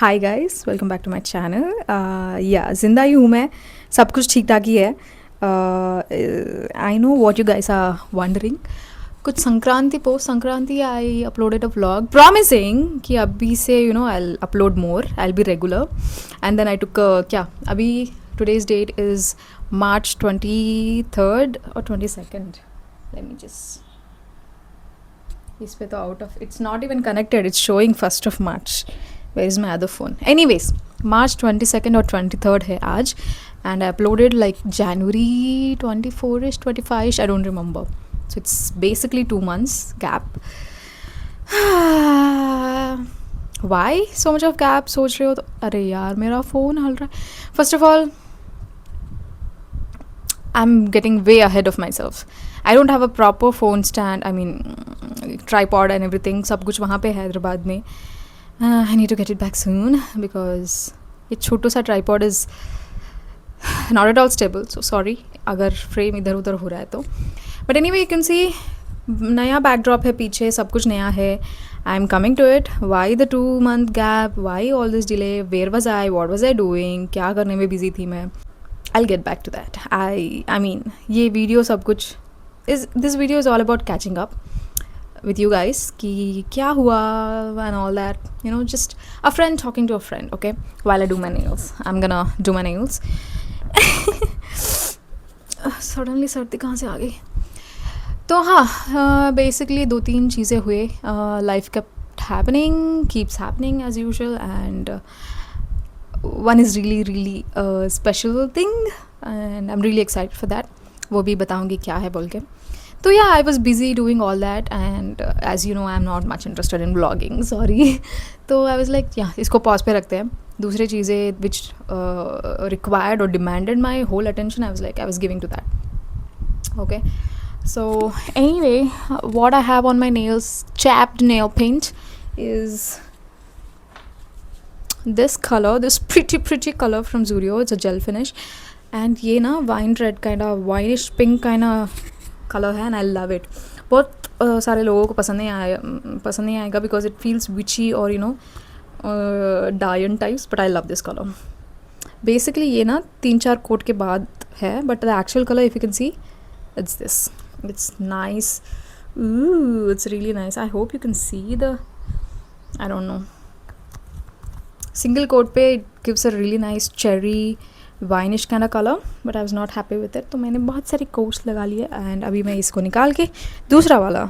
Hi guys, welcome back to my channel. या ज़िंदा ही हूँ मैं, सब कुछ ठीक ठाक ही है। I know what you guys are wondering. कुछ Sankranti post Sankranti I uploaded a vlog promising कि अभी से I upload more, I be regular. And then I took क्या अभी today's that is March 23rd और 22nd। लेट मी जस्ट, इस पे तो out of, it's not even connected, it's showing 1st of March। Where is my other phone? Anyways, March 22nd or 23rd है आज, and I uploaded like January 24ish, 25ish, I don't remember. So it's basically 2 months gap. Why so much of gap? सोच रहे हो तो अरे यार मेरा phone हल रहा है। First of all, I'm getting way ahead of myself. I don't have a proper phone stand, I mean tripod and everything, सब कुछ वहाँ पे हैदराबाद में। I need to get it back soon because ये छोटू सा tripod is not at all stable, so sorry अगर frame इधर उधर हो रहा है तो। But anyway, you can see नया backdrop है पीछे, सब कुछ नया है। I'm coming to it. Why the 2-month gap? Why all this delay? Where was I? What was I doing? क्या करने में busy थी मैं? I'll get back to that. I mean ये video सब कुछ this video is all about catching up with you guys कि क्या हुआ and all that, just a friend talking to a friend, okay, while I do my nails. I'm gonna do my nails. Suddenly सर्दी कहाँ से आ गई? तो हाँ, basically 2-3 चीज़ें हुए, life kept happening, keeps happening as usual, and one is really a special thing and I'm really excited for that. वो भी बताऊँगी क्या है बोल के। तो yeah, I was busy doing all that and as you know I'm not much interested in vlogging, sorry. तो I was like yeah, इसको pause पे रखते हैं। दूसरी चीज़ें which required or demanded my whole attention, I was giving to that. Okay, so anyway, what I have on my nails, chapped nail paint, is this color, this pretty color from Zudio. It's a gel finish and ये ना wine red kind of wineish pink kind of color है and I love it. बहुत सारे लोगों को पसंद नहीं आएगा because it feels witchy or Diane types, but I love this color. Basically ये ना 3-4 कोट के बाद है, but the actual color, if you can see, it's this. It's nice. Ooh, it's really nice. I hope you can see the, I don't know, single coat पे it gives a really nice cherry winish kind of color, but I was not happy with it. तो मैंने बहुत सारे quotes लगा लिए and अभी मैं इसको निकाल के दूसरा वाला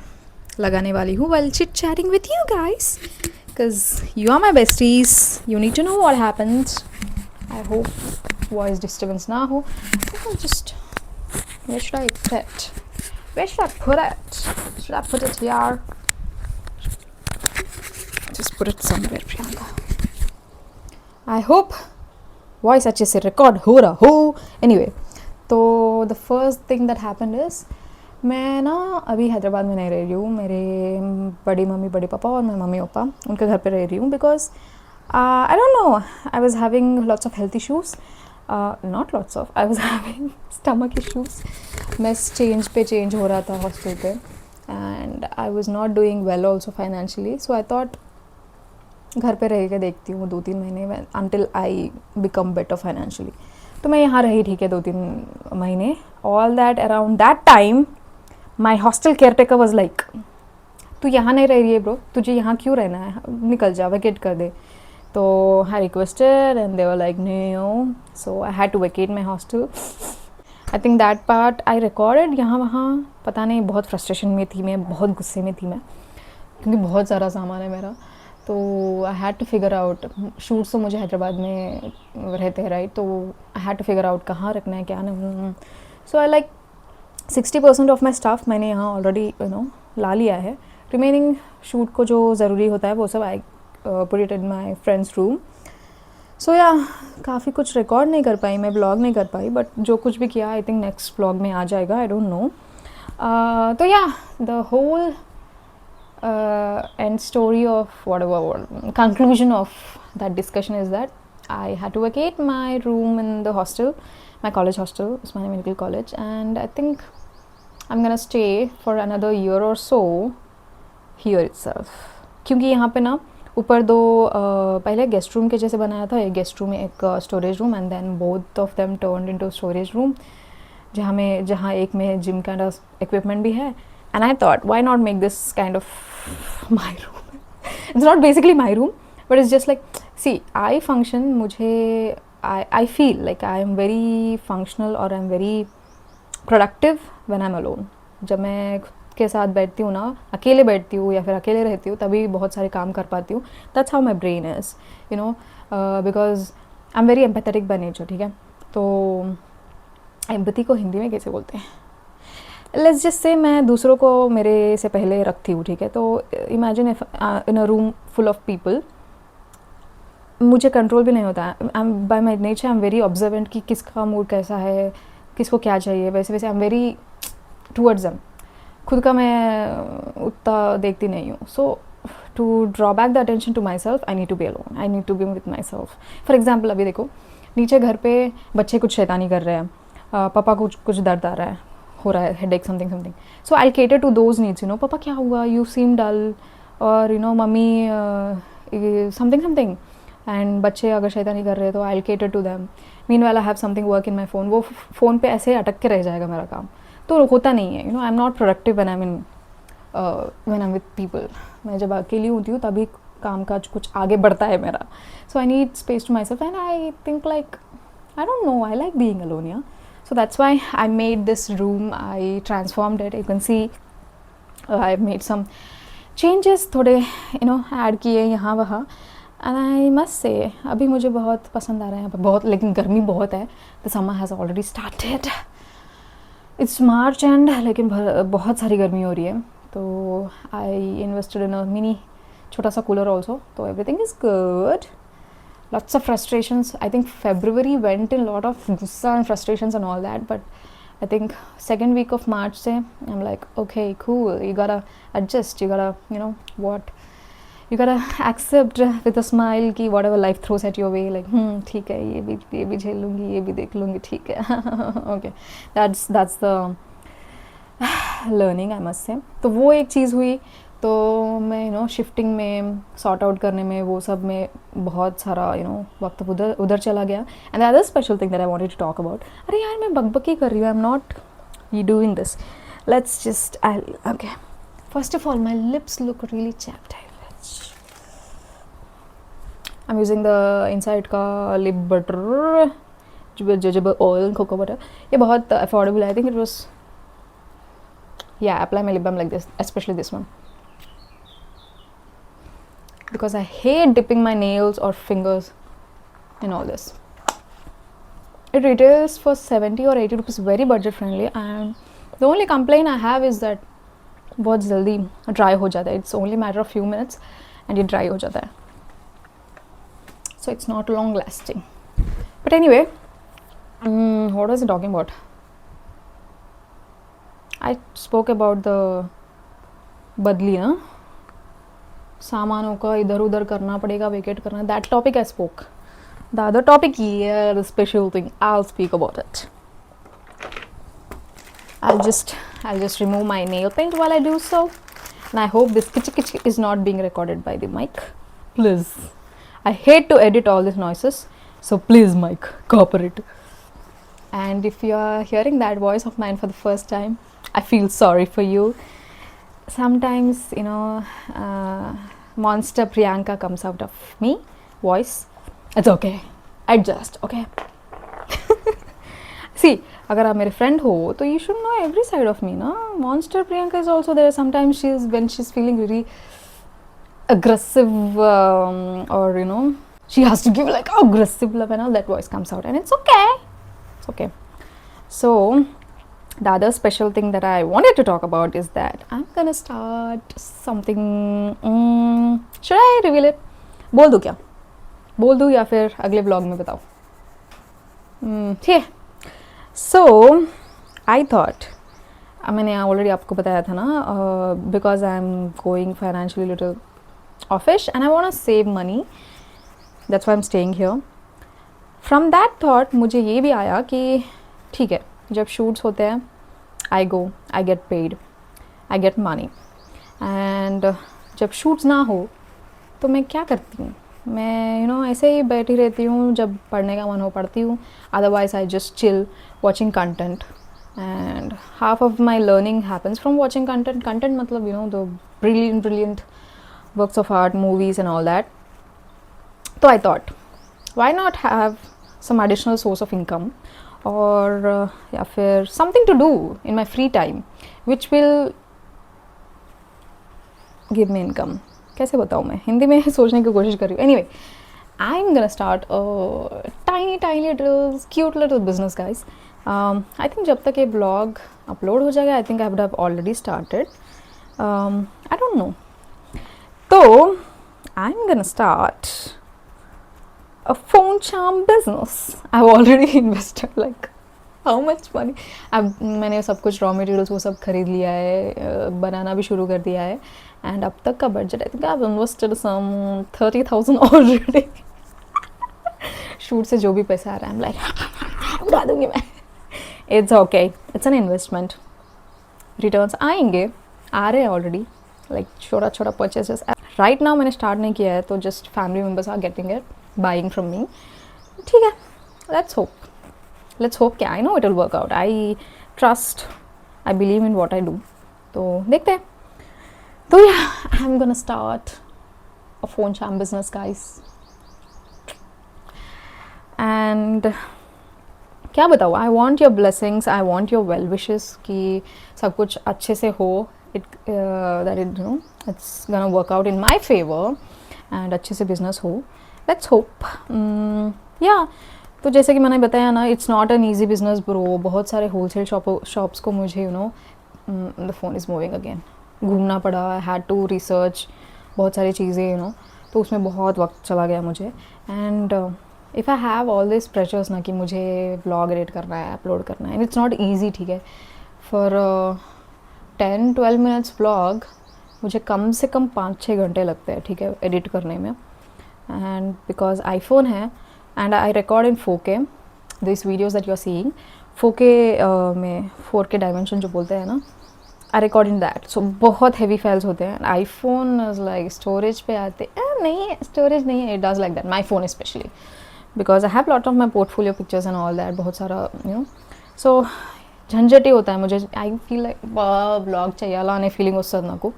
लगाने वाली हूँ while chit chatting with you guys because you are my besties. You need to know what happens. I hope voice disturbance ना हो. Just where should I put it? Where should I put it? Should I put it here? Just put it somewhere, Priyanka. I hope voice अच्छे से record हो रहा हो। Anyway, तो the first thing that happened is मैं ना अभी हैदराबाद में नहीं रह रही हूँ। मेरे बड़ी मम्मी बड़े पापा और मैं मम्मी पापा उनके घर पे रह रही हूँ because I don't know, I was having lots of health issues, not lots of, I was having stomach issues. Mess change हो रहा था हॉस्टल पे and I was not doing well also financially, so I thought घर पे रह के देखती हूँ 2-3 महीने until I become better financially. तो मैं यहाँ रही, ठीक है, 2-3 महीने. All that around that time my hostel caretaker was like, तू यहाँ नहीं रह रही है ब्रो, तुझे यहाँ क्यों रहना है, निकल जा, वैकेट कर दे. तो I requested and they were like no, so I had to vacate my hostel. I think that part I recorded. यहाँ वहाँ पता नहीं, बहुत फ्रस्ट्रेशन में थी मैं, बहुत गुस्से में थी मैं क्योंकि बहुत सारा सामान है मेरा. तो I had to figure out, shoots तो मुझे हैदराबाद में रहते हैं राइट, तो I had to figure out कहाँ रखना है क्या नहीं. So I like 60% of my staff मैंने यहाँ ऑलरेडी ला लिया है. रिमेनिंग शूट को जो ज़रूरी होता है वो सब I put it in my friends room. So yeah काफ़ी कुछ रिकॉर्ड नहीं कर पाई मैं, ब्लॉग नहीं कर पाई, बट जो कुछ भी किया आई थिंक नेक्स्ट ब्लॉग में आ जाएगा, आई डोंट नो. तो yeah the whole end story of whatever conclusion of that discussion is that I had to vacate my room in the hostel, my college hostel, Usmania Medical College, and I think I'm gonna stay for another year or so here itself. क्योंकि यहाँ पे ना ऊपर दो पहले guest room के जैसे बनाया था, एक गेस्ट रूम एक storage room, and then both of them turned into storage room, जहाँ एक में जिम काइंड ऑफ इक्विपमेंट भी है. And I thought why not make this kind of my room. It's not basically my room, but it's just like, see I function, मुझे I feel like I am very functional और I am very productive when I am alone. जब मैं खुद के साथ बैठती हूँ ना, अकेले बैठती हूँ या फिर अकेले रहती हूँ, तभी बहुत सारे काम कर पाती हूँ. That's how my brain is, you know, because I am very empathetic by nature. ठीक है, तो एम्पैथी को हिंदी में कैसे बोलते हैं, लेट्स जस्ट से मैं दूसरों को मेरे से पहले रखती हूँ. ठीक है, तो imagine if in a room full of people, मुझे कंट्रोल भी नहीं होता. I am bye my nature I am very observant कि किसका मूड कैसा है, किसको क्या चाहिए, वैसे वैसे I am very towards them. खुद का मैं उतना देखती नहीं हूँ. So to draw back the attention to my self, I need to be alone, I need to be with my self. For example, अभी देखो नीचे घर पे बच्चे कुछ शैतानी कर रहे हैं, पापा कुछ दर्द आ रहा है, हो रहा है headache something something. So I cater to those needs, you know, पापा क्या हुआ, यू सीम डल, और यू नो मम्मी समथिंग समथिंग. एंड बच्चे अगर शैतानी कर रहे हैं तो I cater to them. Meanwhile I have something work in my phone. वो फ़ोन पे ऐसे अटक के रह जाएगा मेरा काम, तो होता नहीं है. You know, I am not productive when I am with people. मैं जब अकेली होती हूँ तभी काम काज कुछ आगे बढ़ता है मेरा. So I need space to my self, and I think like, I don't know, I like being alone, yeah. So that's why I made this room, I transformed it. You can see I've made some changes, थोड़े you know add किए यहाँ वहाँ. And I must say अभी मुझे बहुत पसंद आ रहा है यहाँ पर बहुत, लेकिन गर्मी बहुत है. The summer has already started. It's March end, लेकिन बहुत सारी गर्मी हो रही है. तो I invested in a mini छोटा सा कूलर also, तो everything is good. Lots of frustrations. I think February went in a lot of gussa and frustrations and all that, but I think second week of March se I'm like, okay, cool, you gotta adjust, you gotta, you know what, you gotta accept with a smile ki whatever life throws at your way, like theek hai, ye bhi झेल लूँगी, ये भी देख लूँगी, ठीक है. Okay, that's the learning, I must say. तो वो एक चीज़ हुई. तो मैं यू नो शिफ्टिंग में, सॉर्ट आउट करने में, वो सब में बहुत सारा यू नो वक्त उधर चला गया. And the other special thing that I wanted to talk about, अरे यार मैं बकबकी कर रही हूँ, I am not you doing this. Let's just okay, first of all my lips look really chapped. I am using the inside का lip butter, jojoba oil cocoa butter. ये बहुत अफोर्डेबल है. I think it was, yeah apply my lip balm like this, especially this one, because I hate dipping my nails or fingers in all this. It retails for 70 or 80 rupees, very budget friendly, and the only complaint I have is that बहुत जल्दी dry हो जाता है. It's only matter of few minutes and it dry हो जाता है. So it's not long lasting. But anyway, what was I talking about? I spoke about the बदली ना, सामानों का इधर उधर करना पड़ेगा, वेकेट करना. That topic I spoke. The other topic, the special thing, I will speak about it. I'll just remove my nail paint while I do so, and I hope this kitch is not being recorded by the mic. Please, I hate to edit all these noises, so please mic, cooperate. And if you are hearing that voice of mine for the first time, I feel sorry for you. Sometimes, you know, monster Priyanka comes out of me voice. It's okay, adjust, okay. See, अगर आप मेरे friend हो तो you should know every side of me, ना. Monster Priyanka is also there. Sometimes when she's feeling really aggressive, or you know she has to give like aggressive love and all, that voice comes out, and it's okay. It's okay. So the other special thing that I wanted to talk about is that I'm gonna start something. Should I reveal it? बोल दूँ क्या? बोल दूँ या फिर अगले vlog में बताओ? ठीक है. So I thought, मैंने already आपको बताया था ना, because I'm going financially little offish and I want to save money. That's why I'm staying here. From that thought मुझे ये भी आया कि ठीक है, जब shoots होते हैं I go, I get paid, I get money, and जब shoots ना हो तो मैं क्या करती हूँ, मैं ऐसे ही बैठी रहती हूँ, जब पढ़ने का मन हो पढ़ती हूँ, otherwise I just chill watching content and half of my learning happens from watching content. Content मतलब the brilliant works of art, movies and all that. तो I thought why not have some additional source of income or या फिर something to do in my free time which will give me income. कैसे बताऊँ मैं, हिंदी में सोचने की कोशिश कर रही हूँ. Anyway, I'm gonna start a tiny little cute little business, guys. I think जब तक ये blog upload हो जाएगा, I think I would have already started. I don't know. तो I'm gonna start a phone charm business. I've already invested like how much money. अब मैंने सब कुछ रॉ मटेरियल्स वो सब खरीद लिया है, बनाना भी शुरू कर दिया है. एंड अब तक का budget I think I have invested some 30,000 already. Shoot से जो भी पैसा आ रहा है, आई एम लाइक उड़ा दूंगी मैं. It's okay, it's an investment. Returns आएंगे, आ रहे हैं ऑलरेडी, लाइक छोटा छोटा परचेजेस. राइट नाउ मैंने स्टार्ट नहीं किया है, तो just family members are getting it, buying from me. ठीक है, लेट्स होप कि I know it will work out. I trust, I believe in what I do. तो देखते हैं. तो yeah I am gonna start a phone charm business, guys. And क्या बताऊँ, I want your blessings, I want your well wishes कि सब कुछ अच्छे से हो. That it's gonna work out in my favour and अच्छे से बिजनेस हो. Let's hope. या तो जैसे कि मैंने बताया ना, it's not an easy business bro. बहुत सारे होलसेल शॉप्स को मुझे the phone is moving again घूमना पड़ा. आई हैड टू रिसर्च बहुत सारी चीज़ें तो उसमें बहुत वक्त चला गया मुझे. And if I have all this pressures ना कि मुझे ब्लॉग एडिट करना है, अपलोड करना है, एंड इट्स नॉट ईजी. ठीक है, फॉर 10-12 मिनट्स ब्लॉग मुझे कम से कम 5-6 घंटे लगते हैं, ठीक है, एडिट करने में. एंड बिकॉज आईफोन है and I record in 4K this videos that you are seeing. 4K में 4K डायमेंशन जो बोलते हैं ना, आई रिकॉर्ड इन दैट. सो बहुत हैवी फाइल्स होते हैं. आईफोन इज़ लाइक स्टोरेज पे आते नहीं, स्टोरेज नहीं है, it does like that. My phone specially because I have lot of my portfolio pictures and all that, बहुत सारा सो झंझट ही होता है मुझे. आई फील लाइक ब्लॉग చేయాలా అనే ఫీలింగ్ వస్తుంది నాకు.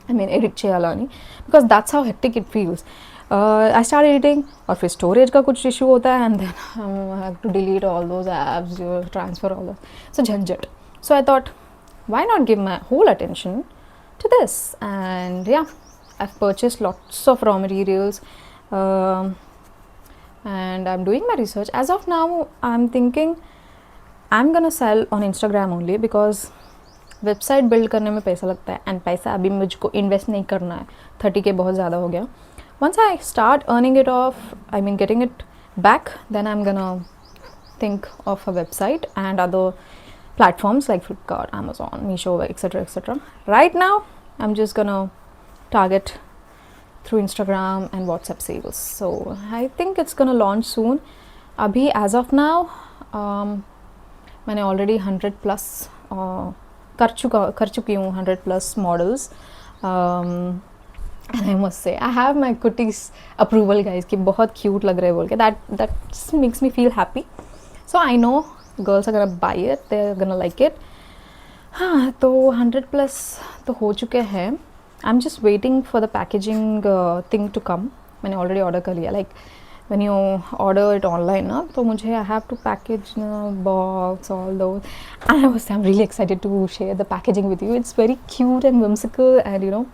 I mean एडिट చేయాలా అని, because that's how hectic it feels. I start editing और फिर स्टोरेज का कुछ इशू होता है and then I have to delete all those apps, transfer all those. So झंझट. So I thought why not give my whole attention to this? And yeah, I've purchased lots of raw materials and I'm doing my research. As of now, I'm thinking I'm gonna sell on Instagram only because website build करने में पैसा लगता है and पैसा अभी मुझको invest नहीं करना है. 30K बहुत ज़्यादा हो गया. Once I start earning it off, I mean getting it back, then I am gonna think of a website and other platforms like Flipkart, Amazon, Meesho, etc. Right now, I'm just gonna target through Instagram and WhatsApp sales. So I think it's gonna launch soon. Abhi, as of now, मैंने already 100 plus कर चुकी हूँ 100 plus models. And I must say, I have my cuties approval, guys, कि बहुत cute लग रहे हैं बोल के. That just makes me feel happy. So I know girls are gonna buy it, they're gonna like it. हाँ, तो 100 plus तो हो चुके हैं. I'm just waiting for the packaging thing to come. मैंने already order कर लिया. Like when you order it online ना, तो मुझे I have to package box, all those. And I'm really excited to share the packaging with you. It's very cute and whimsical and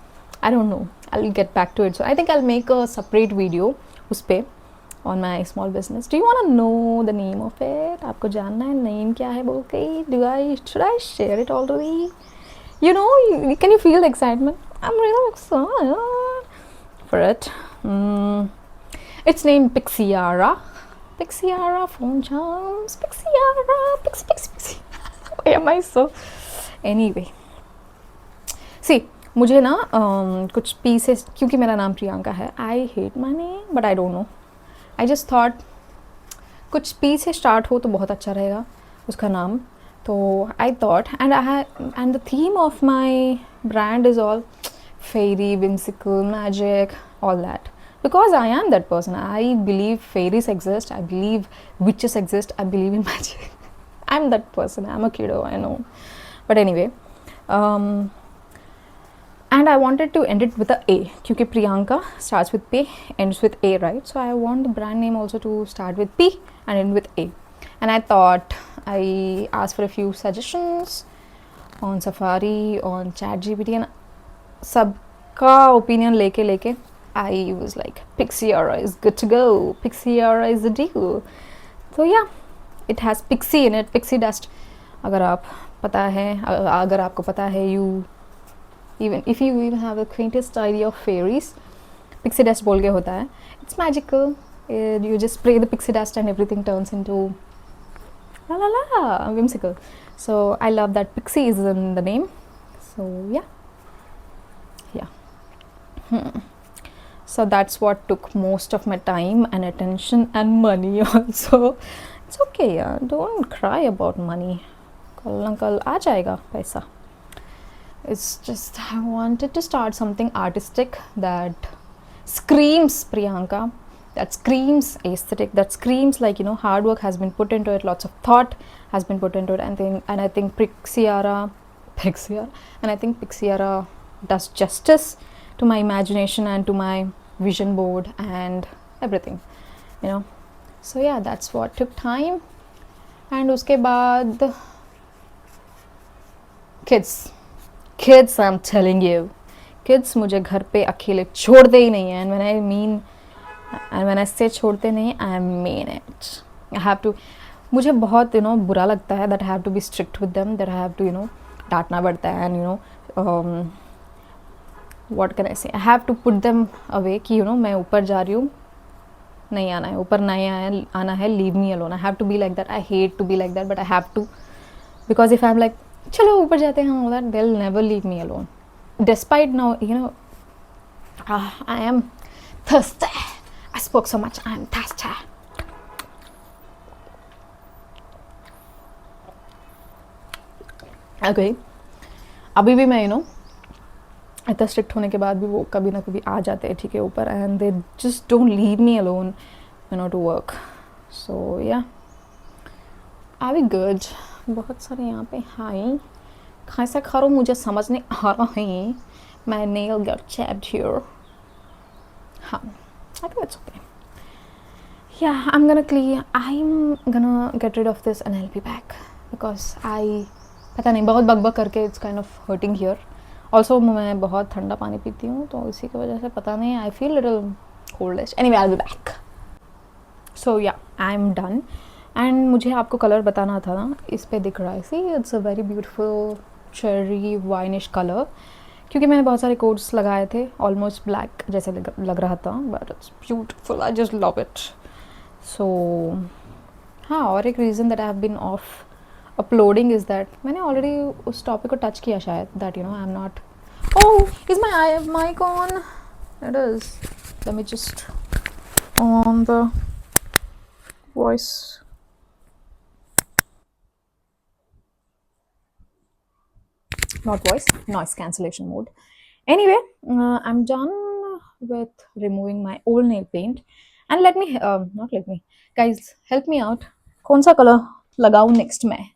I don't know. I'll get back to it. So I think I'll make a separate video उस पे on my small business. Do you want to know the name of it? आपको जानना है name क्या है बोल के? Should I share it already? Can you feel the excitement? I'm really excited for it. It's named Pixiara. Pixiara phone charms. Pixiara. Pixie. Why am I so? Anyway. See, मुझे ना कुछ पीसेस, क्योंकि मेरा नाम प्रियंका है. I hate my name, but I don't know. I just thought कुछ P से start हो तो बहुत अच्छा रहेगा उसका नाम. तो I thought and the theme of my brand is all fairy, whimsical, magic, all that. Because I am that person. I believe fairies exist. I believe witches exist. I believe in magic. I'm that person. I'm a kiddo, I know. But anyway, um, and I wanted to end it with a A, because Priyanka starts with P, ends with A, right? So I want the brand name also to start with P and end with A. And I thought, I asked for a few suggestions on Safari, on ChatGPT, and सबका opinion लेके लेके I was like, Pixiara is good to go. Pixiara is the deal. So yeah, it has pixie in it, pixie dust. अगर आप पता है, अगर आपको पता है, you even if you even have the faintest idea of fairies, pixie dust बोल के होता है. It's magical. You just spray the pixie dust and everything turns into la la la whimsical. So I love that pixie is in the name. So yeah. So that's what took most of my time and attention and money also. It's okay, yeah. Don't cry about money. कल ना कल आ जाएगा पैसा. It's just I wanted to start something artistic that screams Priyanka, that screams aesthetic, that screams like, you know, hard work has been put into it, lots of thought has been put into it, and I think Pixiara, and I think Pixiara does justice to my imagination and to my vision board and everything, you know. So yeah, that's what took time. And उसके बाद kids I'm telling you, kids मुझे घर पे अकेले छोड़ते ही नहीं हैं. And when I say छोड़ते नहीं, I mean it. I have to, मुझे बहुत, you know, बुरा लगता है that I have to be strict with them, that I have to, you know, डांटना पड़ता है, and you know, what can I say, I have to put them away कि, you know, मैं ऊपर जा रही हूँ, नहीं आना है, ऊपर नहीं आना है, leave me alone. I have to be like that. I hate to be like that, but I have to, because if I'm like, चलो ऊपर जाते हैं, all that, they'll never leave me alone. Despite now, you know, I am thirsty. I spoke so much. I am thirsty. Okay. अभी भी मैं, you know, इतना strict होने के बाद भी वो कभी ना कभी आ जाते हैं, ठीक है, ऊपर, and they just don't leave me alone, you know, to work. So yeah, are we good? बहुत सारे यहाँ पे हाई कैसे करो मुझे समझ नहीं आ रहा है. My nail got chapped here. हाँ, I think it's okay. Yeah, I'm gonna get rid of this and I'll be back because पता नहीं, बहुत बक बक करके it's kind of hurting here. Also मैं बहुत ठंडा पानी पीती हूँ, तो इसी की वजह से पता नहीं, I feel little coldish. Anyway, I'll be back. So yeah, I'm done. And मुझे आपको कलर बताना था ना, इस पे दिख रहा है, see, it's a very beautiful cherry wineish color. क्योंकि मैंने बहुत सारे कोड्स लगाए थे, ऑलमोस्ट ब्लैक जैसे लग रहा था, but it's beautiful. I just love it. So हाँ, और एक reason that I have been off uploading is that मैंने ऑलरेडी उस टॉपिक को टच किया शायद, that you know I am not. Oh, is my mic on? It is. Let me just on the voice. Not voice, noise cancellation mode. Anyway, I'm done with removing my old nail paint, and guys, help me out. कौन सा color लगाऊं next में?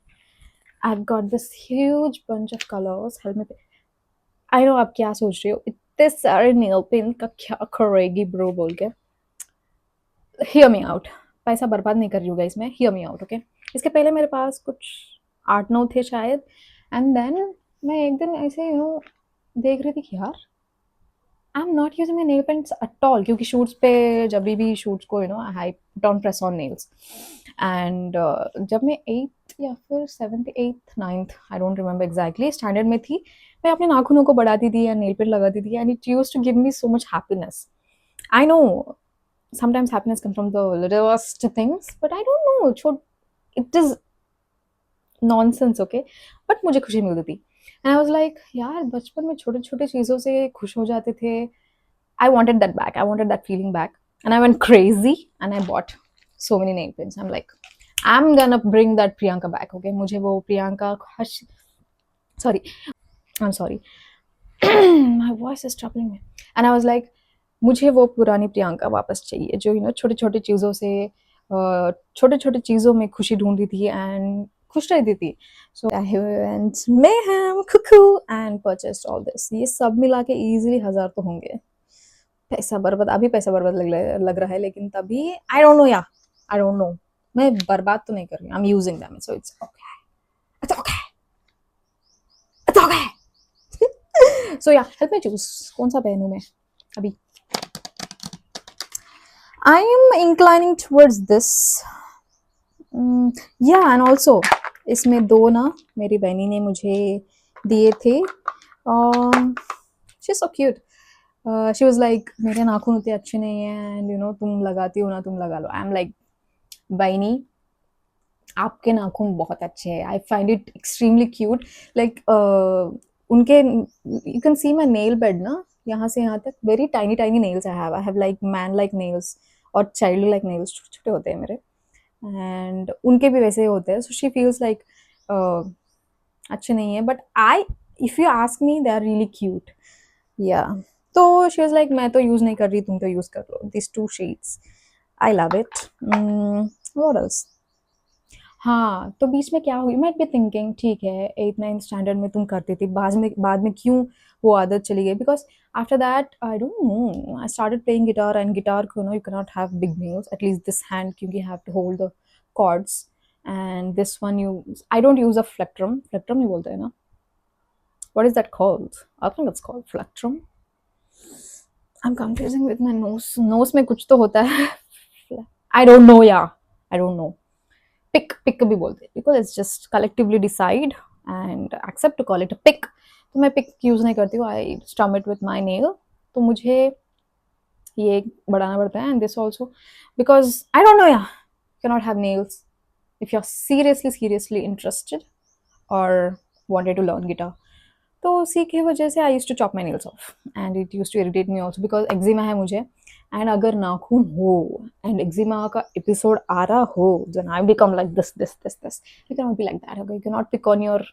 I've got this huge bunch of colors. Help me. I know आप क्या सोच रहे हो, इतने सारे nail paint का क्या करेगी bro बोल के. Hear me out. पैसा बर्बाद नहीं कर रही हूँ guys मैं. Hear me out, okay? इसके पहले मेरे पास कुछ 8-9 थे शायद, and then मैं एक दिन ऐसे, यू नो, देख रही थी कि यार आई am not using my nail paints at all, क्योंकि शूट्स पे जब भी शूट्स को, you know, I put on press on nails. And जब मैं 8th या फिर 7th 8th 9th, I don't remember exactly, standard में थी, मैं अपने नाखूनों को बढ़ाती थी या नेल पेंट लगाती थी, and it used to give me so much happiness. I know sometimes happiness comes from the littlest things, but I don't know, it is nonsense, okay? But मुझे खुशी मिलती थी. And I was like, यार बचपन में छोटे छोटे चीज़ों से खुश हो जाते थे. I wanted that back. I wanted that feeling back. And I went crazy and I bought so many nail pins. I'm like, I'm gonna bring that Priyanka back, okay? मुझे वो Priyanka, sorry, I'm sorry. My voice is troubling me. And I was like, मुझे वो पुरानी प्रियंका वापस चाहिए जो छोटे छोटे चीज़ों से छोटे छोटे चीज़ों में खुशी ढूंढती थी एंड खुश रहती थी. So I went Mayhem Cuckoo and purchased all this. ये सब मिला के easily 1000 तो होंगे. पैसा बर्बाद, अभी पैसा बर्बाद लग रहा है, लेकिन तभी आई डोंट नो या आई डोंट नो, मैं बर्बाद तो नहीं कर रही, I am using them, so it's okay, it's okay, it's okay. So yeah help me choose कौन सा पहनूं मैं अभी. I am inclining towards this. Yeah and also इसमें दो ना मेरी बहनी ने मुझे दिए थे. She is so cute. She was like मेरे नाखून उतने अच्छे नहीं हैं एंड तुम लगाती हो ना, तुम लगा लो. आई एम लाइक बहनी आपके नाखून बहुत अच्छे हैं. I find it extremely cute. Like उनके you can see my nail bed ना, यहाँ से यहाँ तक very tiny tiny nails I have like man like nails और चाइल्ड लाइक नेल्स, छोटे छोटे होते हैं मेरे, एंड उनके भी वैसे होते हैं. सो शी फील्स लाइक अच्छे नहीं है, but I if you ask me they are really cute. या तो शी वाज लाइक मैं तो यूज़ नहीं कर रही, तुम तो यूज़ कर लो this 2 shades. I love it. What else. हाँ, तो बीच में क्या हुई, मैं बी थिंकिंग ठीक है 8th-9th स्टैंडर्ड में तुम करती थी, बाद में क्यों वो आदत चली गई. Because after that I don't know, I started playing guitar, and guitar को you cannot have big nails, at least this hand, क्योंकि you have to hold the chords, and this one you I don't use a plectrum. Plectrum नहीं बोलते हैं ना, what is that called? I think it's called plectrum. I'm confusing with my nose. Nose में कुछ तो होता है. I don't know, yeah. I don't know. Pick भी बोलते हैं, because it's just collectively decide and accept to call it a pick. तो मैं pick यूज़ नहीं करती हूँ. I strum it with my nail. तो मुझे ये बढ़ाना पड़ता है, and this also because I don't know, yeah. You cannot have nails if you're seriously interested or wanted to learn guitar. तो उसी की वजह से I use to chop my nails off, and it use to irritate me also because eczema है मुझे, and अगर नाखून हो एंड एक्जिमा का एपिसोड आ रहा हो, then I become like this. You can not be like that. Okay, you can not pick on your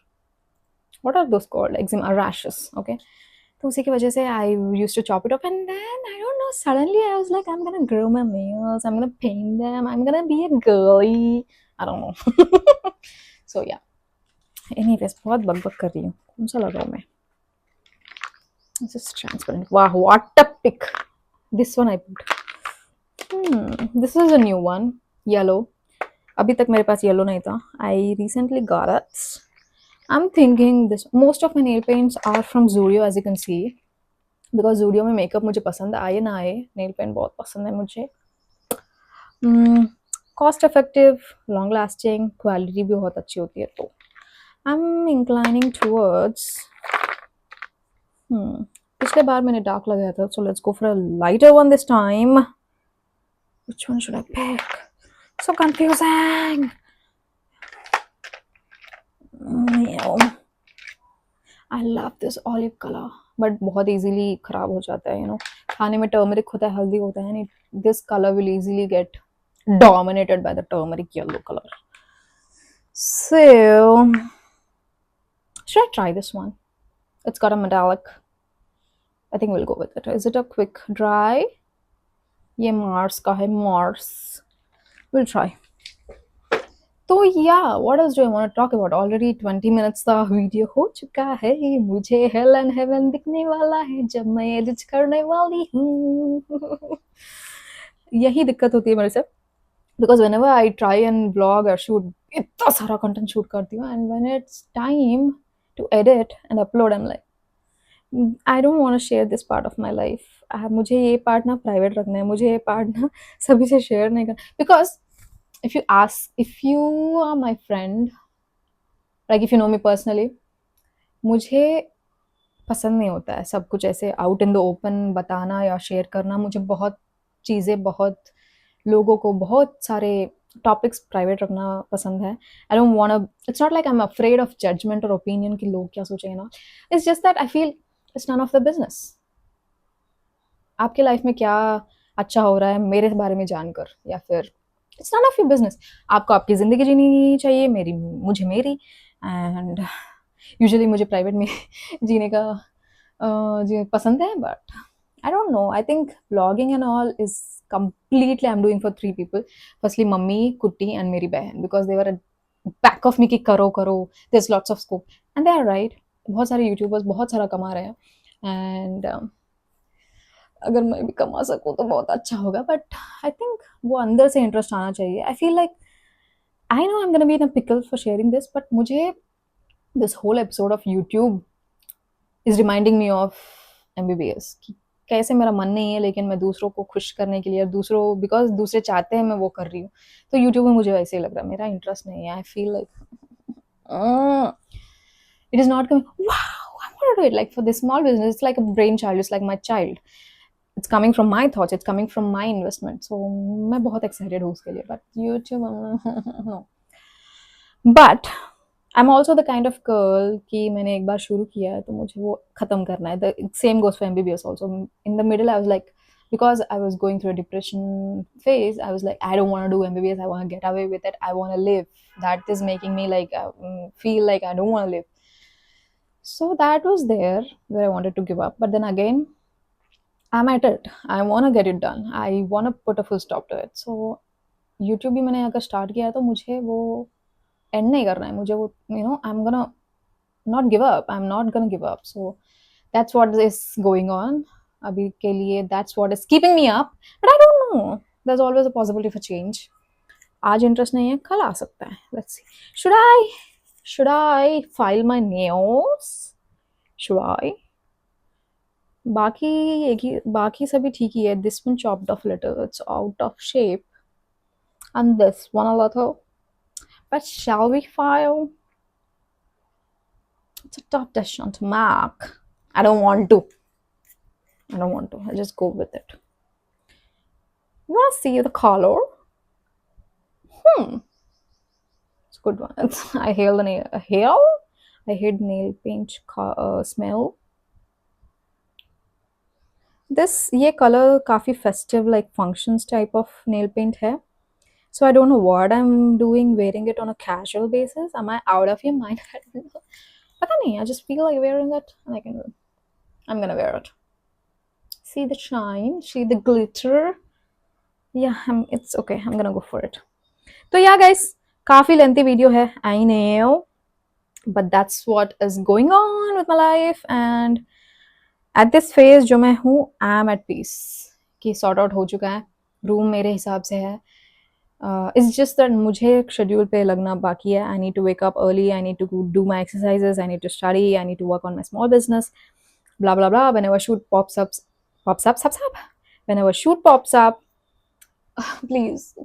what are those called eczema rashes. Okay, तो उसी की वजह से I use to chop it off, and then I don't know, suddenly I was like I am gonna grow my nails, I am gonna paint them, I am gonna be a girly, I don't know. So yeah anyways, बहुत बकबक कर रही हूँ. कौन सा लगाऊं मैं? This is transparent. Wow, what a pick. This one I picked. This is a new one. Yellow. अभी तक मेरे पास yellow नहीं था. I recently got it. I'm thinking this. Most of my nail paints are from Zudio, as you can see. Because Zudio में makeup मुझे पसंद आए ना आए, nail paint बहुत पसंद है मुझे. Cost effective, long lasting, quality भी बहुत अच्छी होती है. तो I'm inclining towards पिछले बार मैंने डार्क लगाया था, so let's go for a lighter one this time. Which one should I pick? So confusing. I love this olive color, but बहुत easily खराब हो जाता है, खाने में turmeric होता है, हल्दी होता है, and this color will easily get dominated by the turmeric yellow color. So should I try this one? It's got a metallic. I think we'll go with it. Is it a quick dry? ये Mars का है, Mars. We'll try. तो yeah, what else do I want to talk about? Already 20 minutes का video हो चुका है. मुझे hell and heaven दिखने वाला है जब मैं एडिट करने वाली हूँ. यही दिक्कत होती है मेरे से, because whenever I try and vlog or shoot, इतना सारा content shoot करती हूँ, and when it's time to edit and upload, I'm like, I don't want to share this part of my life. मुझे ये पार्ट ना private रखना है, मुझे ये पार्ट ना सभी से शेयर नहीं करना. Because if you are my friend, like if you know me personally, मुझे पसंद नहीं होता है सब कुछ ऐसे आउट इन द ओपन बताना या शेयर करना. मुझे बहुत चीज़ें, बहुत लोगों को, बहुत सारे टॉपिक्स प्राइवेट रखना पसंद है. I don't want, it's not like I am afraid of judgment और ओपिनियन कि लोग क्या सोचेंगे ना. It's just that I feel it's none of the business. आपके लाइफ में क्या अच्छा हो रहा है मेरे बारे में जानकर, या फिर it's none of your business. आपको आपकी ज़िंदगी जीनी चाहिए, मुझे मेरी. एंड यूजुअली मुझे प्राइवेट में जीने का जी पसंद है, but I don't know. I think vlogging and all is completely I'm doing for three people. Firstly, mummy, Kutti, and मेरी बहन, because they were at back of me कि करो करो. There's lots of scope, and they are right. बहुत सारे YouTubers बहुत सारा कमा रहे हैं, एंड अगर मैं भी कमा सकूँ तो बहुत अच्छा होगा, बट आई थिंक वो अंदर से इंटरेस्ट आना चाहिए. I feel like I know I am gonna be in a pickle for sharing this, but मुझे this whole episode of YouTube is reminding me of MBBS कि कैसे मेरा मन नहीं है, लेकिन मैं दूसरों को खुश करने के लिए, दूसरों बिकॉज दूसरे चाहते हैं मैं वो कर रही हूँ. तो यूट्यूब में मुझे वैसे ही लग रहा है, मेरा इंटरेस्ट नहीं है. आई feel like it is not coming, wow, I want to do it. Like for this small business, it's like a brainchild, it's like my child. It's coming from my thoughts, it's coming from my investment. So मैं बहुत excited हूँ उसके लिए, but YouTube no. But I'm also the kind of girl कि मैंने एक बार शुरू किया है तो मुझे वो खत्म करना है. The same goes for MBBS also. In the middle I was like, because I was going through a depression phase, I was like, I don't want to do MBBS, I want to get away with it, I want to live. That is making me like feel like I don't want to live. So that was there where I wanted to give up. But then again, I'm at it. I want to get it done. I want to put a full stop to it. So YouTube भी मैंने अगर start किया है तो मुझे वो and नहीं करना है. मुझे वो I am gonna not give up. I am not gonna give up. So that's what is going on अभी के लिए. That's what is keeping me up. But I don't know, there is always a possibility for change. आज interest नहीं है, कल आ सकता है. Let's see. Should I file my nails? Should I? बाकी एक ही, बाकी सभी ठीक ही है. This one chopped off little, it's out of shape, and this one a little. But shall we file? It's a tough decision to make. I don't want to. I'll just go with it. You wanna see the color? It's a good one. I hate the nail. I hate nail paint smell. This ये color काफी festive, like functions type of nail paint है. So I don't know what I'm doing wearing it on a casual basis. Am I out of your mind? I don't know. पता नहीं, I just feel like wearing it and I'm gonna wear it. See the shine, see the glitter. Yeah, it's okay. I'm gonna go for it. So yeah guys, काफी lengthy video है, I know. But that's what is going on with my life, and at this phase जो मैं हूँ, I'm at peace कि sort out हो चुका है. Room मेरे हिसाब से है. It's just that मुझे शेड्यूल पे लगना बाकी है. I need to wake up early, I need to do my exercises, I need to study, I need to work on my small business, blah blah blah. Whenever shoot pops up, whenever shoot pops up, please,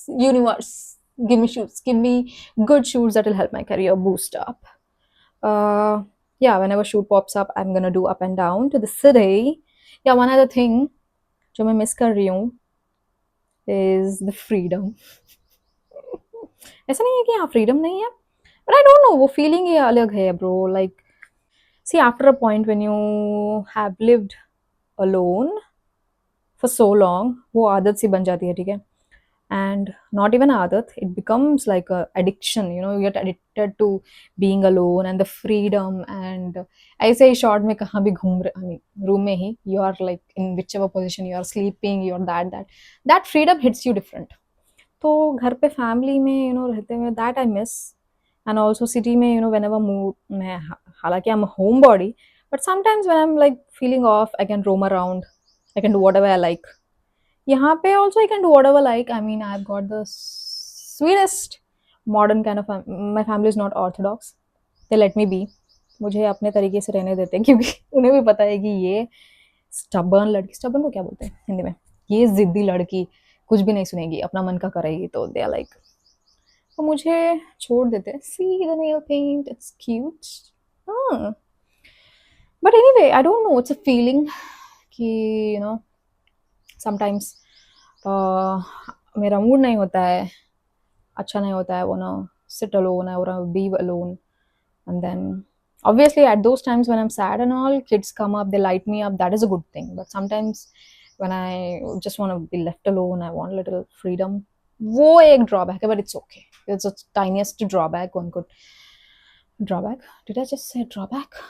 universe, give me shoots, give me good shoots that will help my career boost up. Yeah, whenever shoot pops up, I'm gonna do up and down to the city. Yeah, one other thing जो मैं miss कर रही हूँ is the freedom. ऐसा नहीं है कि यहाँ फ्रीडम नहीं है, बट आई डोंट नो, वो फीलिंग ही अलग है bro. Like see after a point when you have lived alone for so long, वो आदत सी बन जाती है, ठीक है. एंड नॉट इवन आदत, it becomes like a addiction. You get addicted to being alone and the freedom. And ऐसे ही शॉर्ट में कहाँ भी घूम रहे, आई मीन रूम में ही, you are like in whichever position you are sleeping, you are that freedom hits you different. तो घर पे फैमिली में रहते हुए that I miss. And also city में वेन एवर मूव, मैं हालांकि I am homebody, but sometimes when I am like feeling off, I can roam around, I can do whatever I like. यहाँ पे also I can do whatever like. I mean I have got the sweetest modern kind of, my family is not orthodox. They let me be. मुझे अपने तरीके से रहने देते हैं, क्योंकि उन्हें भी पता है कि ये स्टबर्न लड़की, स्टबर्न को क्या बोलते हैं हिंदी में, ये जिद्दी लड़की कुछ भी नहीं सुनेगी, अपना मन का करेगी. तो दे आर लाइक, तो मुझे छोड़ देते हैं. See the nail paint, it's cute. But anyway, I don't know, it's a feeling कि समटाइम्स मेरा मूड नहीं होता है, अच्छा नहीं होता है, वो ना sit alone, I want to be alone. And then obviously at those times when I'm sad and all, kids come up, they light me up, that is a good thing. But sometimes when I just want to be left alone, I want a little freedom. वो एक drawback है, but it's okay. It's the tiniest drawback one could. Drawback? Did I just say drawback?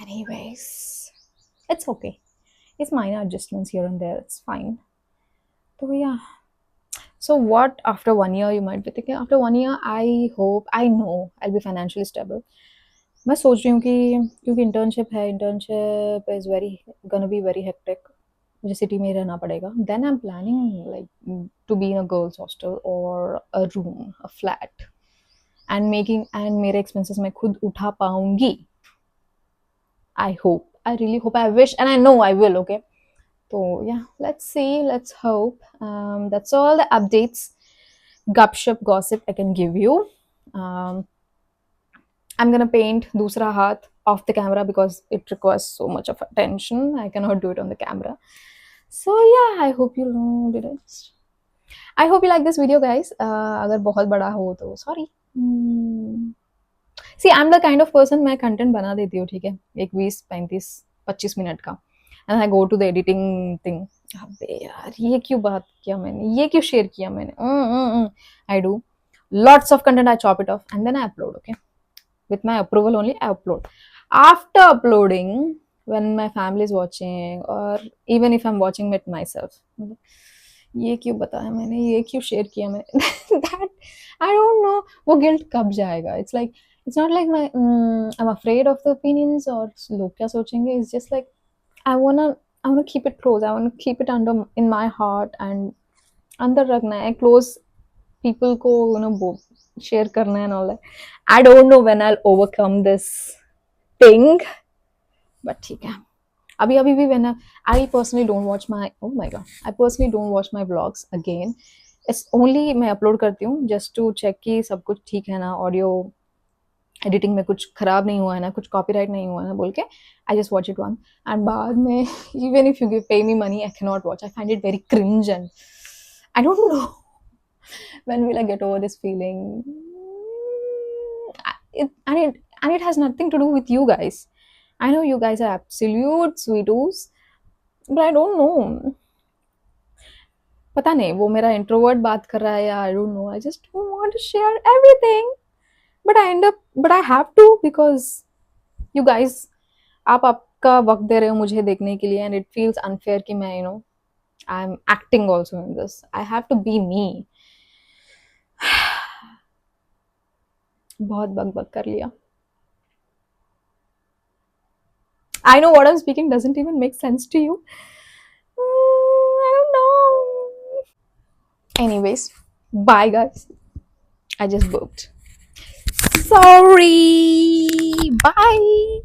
Anyways, it's okay. It's minor adjustments here and there. It's fine. So yeah. So what after 1 year you might be thinking? After 1 year, I know I'll be financially stable. मैं सोच रही हूँ कि क्योंकि internship है, internship is very gonna be very hectic, मुझे city में ही रहना पड़ेगा. Then I am planning like to be in a girls hostel और a room, a flat, and मेरे एक्सपेंसेस मैं खुद उठा पाऊंगी. I hope, I really hope, I wish and I know I will. Okay. So yeah, let's see, let's hope. That's all the updates, gupshup gossip I can give you. Um, I'm gonna paint dusra haath off the camera because it requires so much of attention. I cannot do it on the camera. So yeah, I hope you did it. I hope you like this video, guys. अगर बहुत बड़ा हो तो sorry. See, I'm the kind of person, मैं content बना देती हूँ, ठीक है, एक 20 35 25 मिनट का, and I go to the editing thing. अबे यार, ये क्यों बात किया मैंने, ये क्यों शेयर किया मैंने. I do lots of content, I chop it off and then I upload. Okay, with my approval only I upload. After uploading, when my family is watching or even if I'm watching with myself, ये क्यों बताया मैंने, ये क्यों share किया मैंने. that I don't know वो guilt कब जाएगा. It's like, it's not like my I'm afraid of the opinions और लोग क्या सोचेंगे. It's just like I wanna keep it close. I wanna keep it under in my heart and अंदर रखना है, close people को share करना है and all that. I don't know when I'll overcome this thing, but ठीक है. अभी भी when I personally don't watch my, oh my god, I personally don't watch my vlogs again. It's only मैं upload करती हूँ just to check कि सब कुछ ठीक है ना, ऑडियो एडिटिंग में कुछ खराब नहीं हुआ है ना, कुछ कॉपीराइट नहीं हुआ है ना बोल के I just watch it one, and बाद में इवन इफ यू गिव पे me money I can not watch. I find it very cringe and I don't no when will I get over this feeling. And it has nothing to do with you guys. I know you guys are absolute sweetos, but I don't know, पता नहीं वो मेरा introvert बात कर रहा है या I don't know. I just don't want to share everything, but I have to because you guys, आप आपका वक्त दे रहे हो मुझे देखने के लिए, एंड इट फील्स अनफेयर कि मैं I am acting also in this. I have to be me. बहुत बक बक कर लिया. I know what I'm speaking doesn't even make sense to you. I don't know. Anyways, bye guys. I just burped. Sorry. Bye.